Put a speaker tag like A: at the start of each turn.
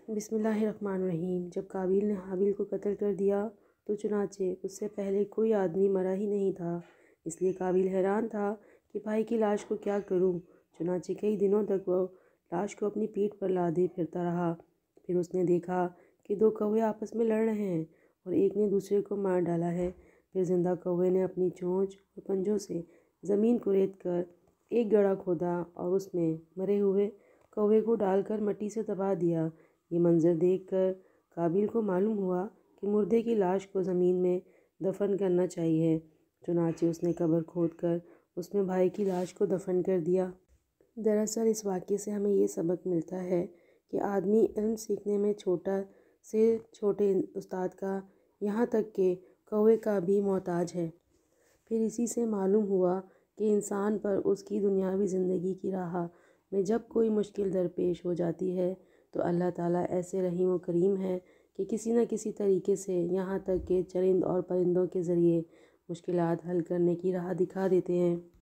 A: بسم اللہ الرحمن الرحیم۔ جب قابیل نے حابیل کو قتل کر دیا تو چنانچہ اس سے پہلے کوئی آدمی مرا ہی نہیں تھا، اس لیے قابیل حیران تھا کہ بھائی کی لاش کو کیا کروں۔ چنانچہ کئی دنوں تک وہ لاش کو اپنی پیٹھ پر لادے پھرتا رہا۔ پھر اس نے دیکھا کہ دو کوے آپس میں لڑ رہے ہیں اور ایک نے دوسرے کو مار ڈالا ہے۔ پھر زندہ کوے نے اپنی چونچ اور پنجوں سے زمین کو ریت کر ایک گڑھا کھودا اور اس میں مرے ہوئے کوے کو ڈال کر مٹی سے دبا دیا۔ یہ منظر دیکھ کر قابیل کو معلوم ہوا کہ مردے کی لاش کو زمین میں دفن کرنا چاہیے۔ چنانچہ اس نے قبر کھود کر اس میں بھائی کی لاش کو دفن کر دیا۔ دراصل اس واقعے سے ہمیں یہ سبق ملتا ہے کہ آدمی علم سیکھنے میں چھوٹا سے چھوٹے استاد کا، یہاں تک کہ کوے کا بھی محتاج ہے۔ پھر اسی سے معلوم ہوا کہ انسان پر اس کی دنیاوی زندگی کی راہ میں جب کوئی مشکل درپیش ہو جاتی ہے تو اللہ تعالیٰ ایسے رحیم و کریم ہے کہ کسی نہ کسی طریقے سے، یہاں تک کہ چرند اور پرندوں کے ذریعے مشکلات حل کرنے کی راہ دکھا دیتے ہیں۔